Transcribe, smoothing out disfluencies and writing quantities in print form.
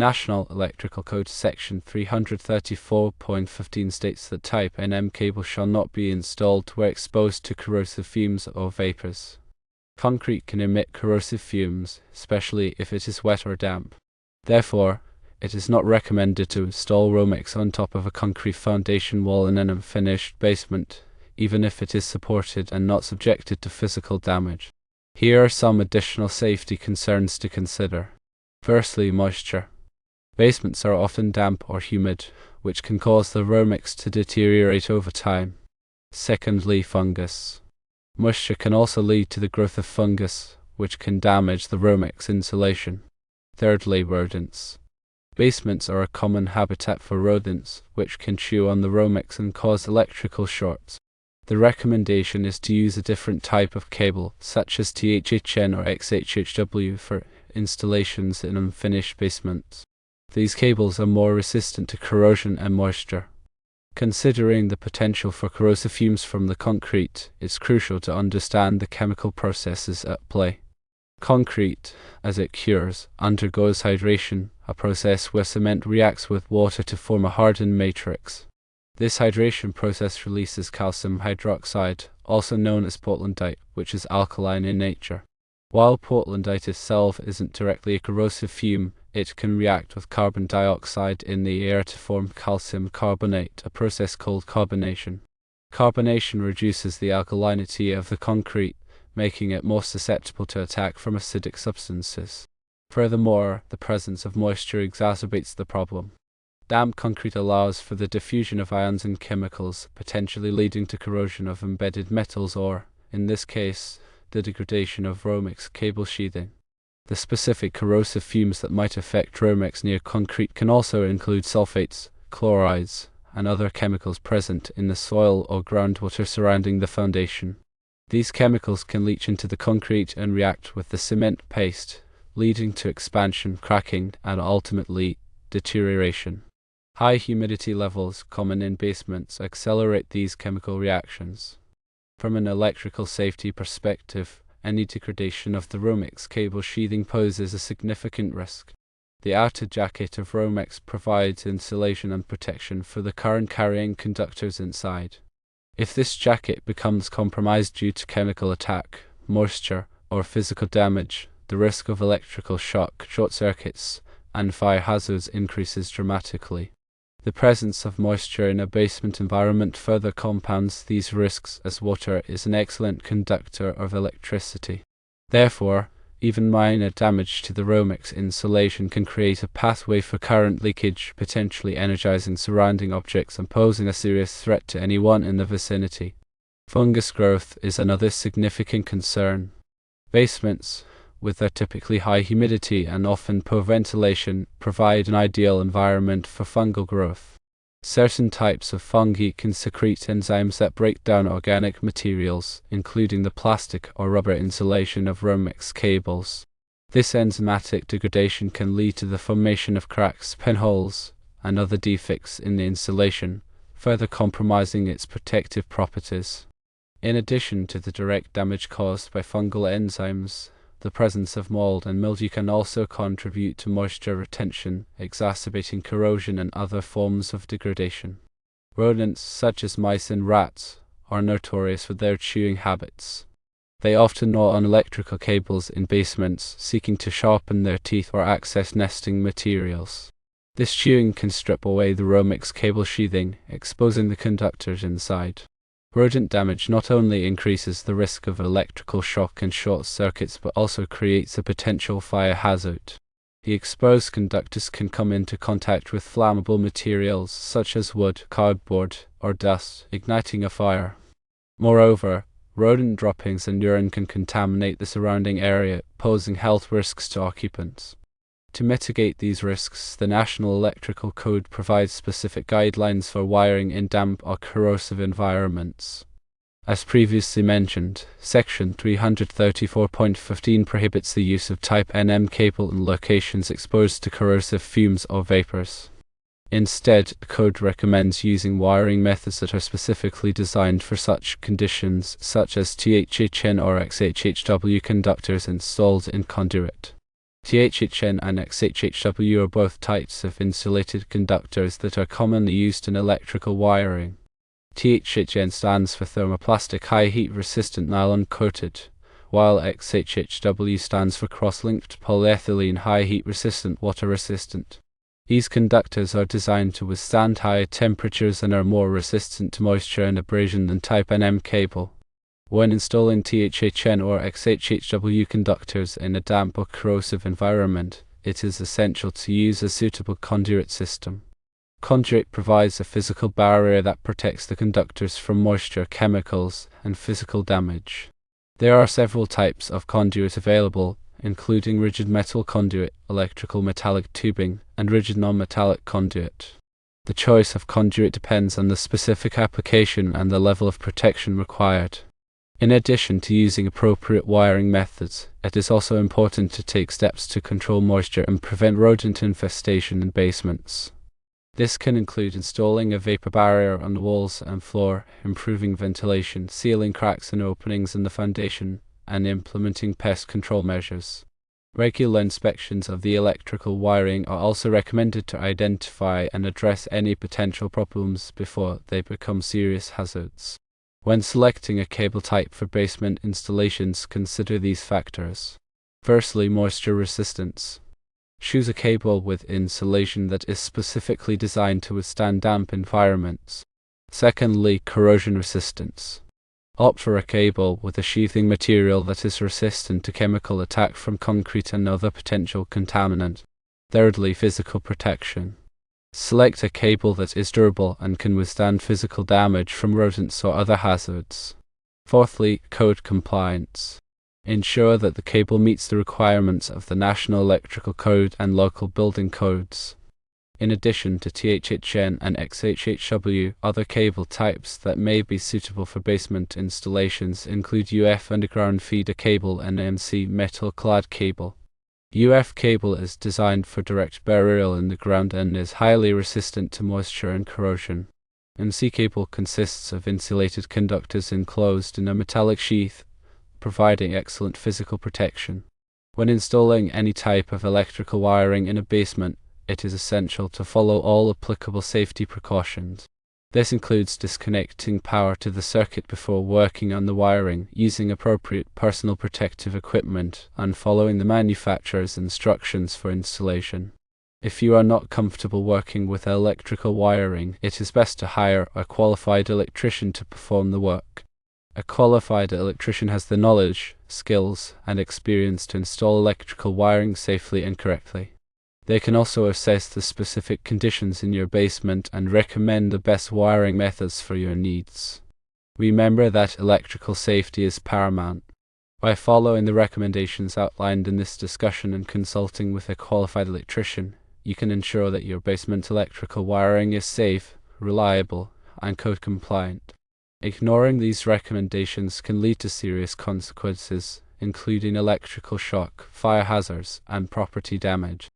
National Electrical Code Section 334.15 states that Type NM cables shall not be installed where exposed to corrosive fumes or vapors. Concrete can emit corrosive fumes, especially if it is wet or damp. Therefore, it is not recommended to install Romex on top of a concrete foundation wall in an unfinished basement, even if it is supported and not subjected to physical damage. Here are some additional safety concerns to consider. Firstly, moisture. Basements are often damp or humid, which can cause the Romex to deteriorate over time. Secondly, fungus. Moisture can also lead to the growth of fungus, which can damage the Romex insulation. Thirdly, rodents. Basements are a common habitat for rodents, which can chew on the Romex and cause electrical shorts. The recommendation is to use a different type of cable, such as THHN or XHHW, for installations in unfinished basements. These cables are more resistant to corrosion and moisture. Considering the potential for corrosive fumes from the concrete, it's crucial to understand the chemical processes at play. Concrete, as it cures, undergoes hydration, a process where cement reacts with water to form a hardened matrix. This hydration process releases calcium hydroxide, also known as portlandite, which is alkaline in nature. While portlandite itself isn't directly a corrosive fume, it can react with carbon dioxide in the air to form calcium carbonate, a process called carbonation. Carbonation reduces the alkalinity of the concrete, making it more susceptible to attack from acidic substances. Furthermore, the presence of moisture exacerbates the problem. Damp concrete allows for the diffusion of ions and chemicals, potentially leading to corrosion of embedded metals or, in this case, the degradation of Romex cable sheathing. The specific corrosive fumes that might affect Romex near concrete can also include sulfates, chlorides, and other chemicals present in the soil or groundwater surrounding the foundation. These chemicals can leach into the concrete and react with the cement paste, leading to expansion, cracking, and ultimately deterioration. High humidity levels, common in basements, accelerate these chemical reactions. From an electrical safety perspective, any degradation of the Romex cable sheathing poses a significant risk. The outer jacket of Romex provides insulation and protection for the current carrying conductors inside. If this jacket becomes compromised due to chemical attack, moisture, or physical damage, the risk of electrical shock, short circuits, and fire hazards increases dramatically. The presence of moisture in a basement environment further compounds these risks, as water is an excellent conductor of electricity. Therefore, even minor damage to the Romex insulation can create a pathway for current leakage, potentially energizing surrounding objects and posing a serious threat to anyone in the vicinity. Fungus growth is another significant concern. Basements, with their typically high humidity and often poor ventilation, provide an ideal environment for fungal growth. Certain types of fungi can secrete enzymes that break down organic materials, including the plastic or rubber insulation of Romex cables. This enzymatic degradation can lead to the formation of cracks, pinholes, and other defects in the insulation, further compromising its protective properties. In addition to the direct damage caused by fungal enzymes, the presence of mold and mildew can also contribute to moisture retention, exacerbating corrosion and other forms of degradation. Rodents, such as mice and rats, are notorious for their chewing habits. They often gnaw on electrical cables in basements, seeking to sharpen their teeth or access nesting materials. This chewing can strip away the Romex cable sheathing, exposing the conductors inside. Rodent damage not only increases the risk of electrical shock and short circuits but also creates a potential fire hazard. The exposed conductors can come into contact with flammable materials such as wood, cardboard, or dust, igniting a fire. Moreover, rodent droppings and urine can contaminate the surrounding area, posing health risks to occupants. To mitigate these risks, the National Electrical Code provides specific guidelines for wiring in damp or corrosive environments. As previously mentioned, Section 334.15 prohibits the use of Type NM cable in locations exposed to corrosive fumes or vapors. Instead, the code recommends using wiring methods that are specifically designed for such conditions, such as THHN or XHHW conductors installed in conduit. THHN and XHHW are both types of insulated conductors that are commonly used in electrical wiring. THHN stands for thermoplastic high heat resistant nylon coated, while XHHW stands for cross-linked polyethylene high heat resistant water resistant. These conductors are designed to withstand higher temperatures and are more resistant to moisture and abrasion than Type NM cable. When installing THHN or XHHW conductors in a damp or corrosive environment, it is essential to use a suitable conduit system. Conduit provides a physical barrier that protects the conductors from moisture, chemicals, and physical damage. There are several types of conduit available, including rigid metal conduit, electrical metallic tubing, and rigid non-metallic conduit. The choice of conduit depends on the specific application and the level of protection required. In addition to using appropriate wiring methods, it is also important to take steps to control moisture and prevent rodent infestation in basements. This can include installing a vapor barrier on the walls and floor, improving ventilation, sealing cracks and openings in the foundation, and implementing pest control measures. Regular inspections of the electrical wiring are also recommended to identify and address any potential problems before they become serious hazards. When selecting a cable type for basement installations, consider these factors. Firstly, moisture resistance. Choose a cable with insulation that is specifically designed to withstand damp environments. Secondly, corrosion resistance. Opt for a cable with a sheathing material that is resistant to chemical attack from concrete and other potential contaminant. Thirdly, physical protection. Select a cable that is durable and can withstand physical damage from rodents or other hazards. Fourthly, code compliance. Ensure that the cable meets the requirements of the National Electrical Code and local building codes. In addition to THHN and XHHW, other cable types that may be suitable for basement installations include UF underground feeder cable and MC metal-clad cable. UF cable is designed for direct burial in the ground and is highly resistant to moisture and corrosion. MC cable consists of insulated conductors enclosed in a metallic sheath, providing excellent physical protection. When installing any type of electrical wiring in a basement, it is essential to follow all applicable safety precautions. This includes disconnecting power to the circuit before working on the wiring, using appropriate personal protective equipment, and following the manufacturer's instructions for installation. If you are not comfortable working with electrical wiring, it is best to hire a qualified electrician to perform the work. A qualified electrician has the knowledge, skills, and experience to install electrical wiring safely and correctly. They can also assess the specific conditions in your basement and recommend the best wiring methods for your needs. Remember that electrical safety is paramount. By following the recommendations outlined in this discussion and consulting with a qualified electrician, you can ensure that your basement electrical wiring is safe, reliable, and code compliant. Ignoring these recommendations can lead to serious consequences, including electrical shock, fire hazards, and property damage.